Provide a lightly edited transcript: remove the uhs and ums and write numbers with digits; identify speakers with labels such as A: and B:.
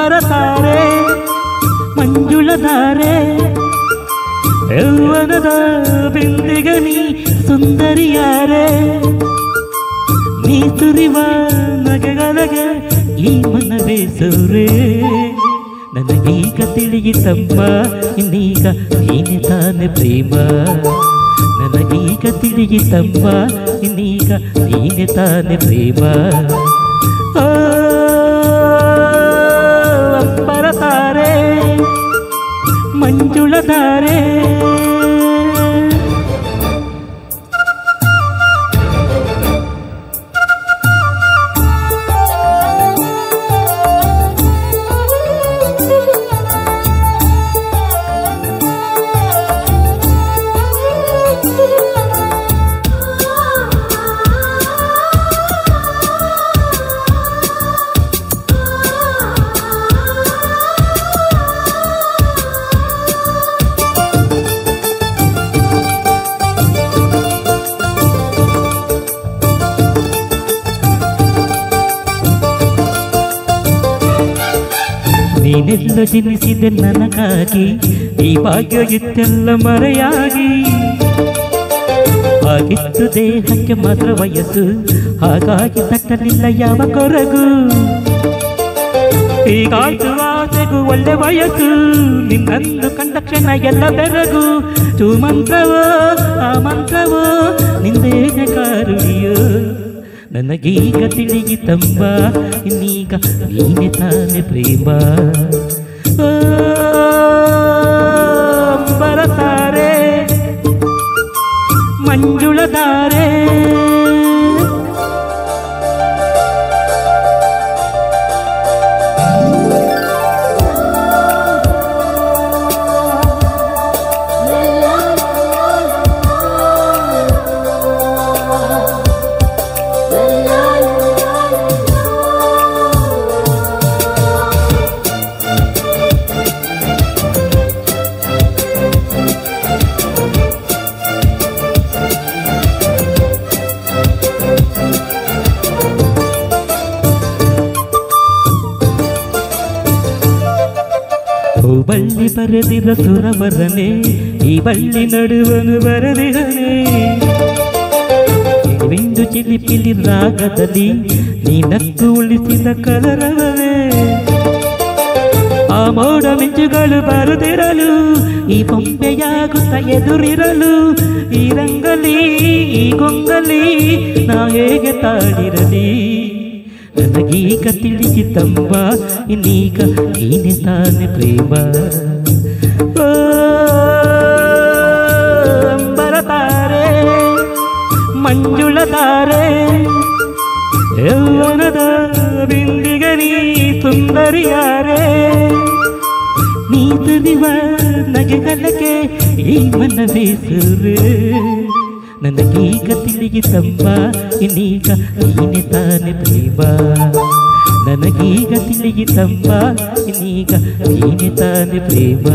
A: ಅಂಬರತಾರೆ ಮಂಜುಳಧಾರೆ ಯೌವನದ ಬಿಂದಿಗನಿ ಸುಂದರಿಯಾರೆ ನೀ ಸುರಿವ ನಗೆಗಳಿಗೆ ಈ ಮನವೇ ಸೂರೆ ನನಗೀಗ ತಿಳಿಯಿತಮ್ಮ ಇನ್ನೀಗ ನೀನೆ ತಾನೆ ಪ್ರೇಮ ನನಗೀಗ ತಿಳಿಯಿತಮ್ಮ ಇನ್ನೀಗ ನೀನೆ ತಾನೆ ಪ್ರೇಮ ಅಂಬರತಾರೆ ಮಂಜುಳಧಾರೆ ನೀನೆಲ್ಲ ಜನಿಸಿದೆ ನನಗಾಗಿ ಈ ಭಾಗ್ಯ ಇತ್ತೆಲ್ಲ ಮರೆಯಾಗಿ ಆಗಿತ್ತು ದೇಹಕ್ಕೆ ಮಾತ್ರ ವಯಸ್ಸು ಹಾಗಾಗಿ ತಟ್ಟಲಿಲ್ಲ ಯಾವ ಕೊರಗು ಹೀಗಾಯ್ತು ಆಸೆಗೂ ಒಳ್ಳೆ ವಯಸ್ಸು ನಿನ್ನನ್ನು ಕಂಡ ಕ್ಷಣ ಎಲ್ಲ ಬೆರಗು ಮಂತ್ರವೋ ಆ ಮಂತ್ರವೋ ನಿಂದೇನೆ ಕಾರುಣಿಯೋ ನನಗೀಗ ತಿಳಿಯಿತಮ್ಮ ಇನ್ನೀಗ ನೀನೆ ತಾನೆ ಪ್ರೇಮ ಅಂಬರತಾರೆ ಮಂಜುಳಧಾರೆ ಬಳ್ಳಿ ಬರೆದಿರ ಸುರವರನೆ ಈ ಬಳ್ಳಿ ನಡುವನು ಬರೆದಿರನೆ ಬಿಂದು ಚಿಲಿಪಿಲಿ ರಾಗದಲ್ಲಿ ನೀನಕ್ಕು ಉಳಿಸಿದ ಕಲರವೇ ಆ ಮೋಡ ಮಿಂಚುಗಳು ಬರುತ್ತಿರಲು ಈ ಬೊಂಬೆಯಾಗುತ್ತ ಎದುರಿರಲು ಈ ರಂಗಲಿ ಈ ಗೊಂಗಲಿ ನಾ ಹೇಗೆ ತಾಳಿರಲಿ ನನಗೀಗ ತಿಳಿಯಿತಮ್ಮ ಇನ್ನೀಗ ನೀನೆ ತಾನೆ ಪ್ರೇಮ ಅಂಬರತಾರೆ ಮಂಜುಳಧಾರೆ ಯೌವನದ ಬಿಂದಿಗನಿ ಸುಂದರಿಯಾರೆ ನೀ ತುರಿವ ನಗೆಗಳಿಗೆ ಈ ಮನವೇ ಸೂರೆ ನನಗೀಗ ತಿಳಿಯಿತಮ್ಮ ಇನ್ನೀಗ ನೀನೆ ತಾನೆ ಪ್ರೇಮ ನನಗೀಗ ತಿಳಿಯಿತಮ್ಮ ಇನ್ನೀಗ ನೀನೆ ತಾನೆ ಪ್ರೇಮ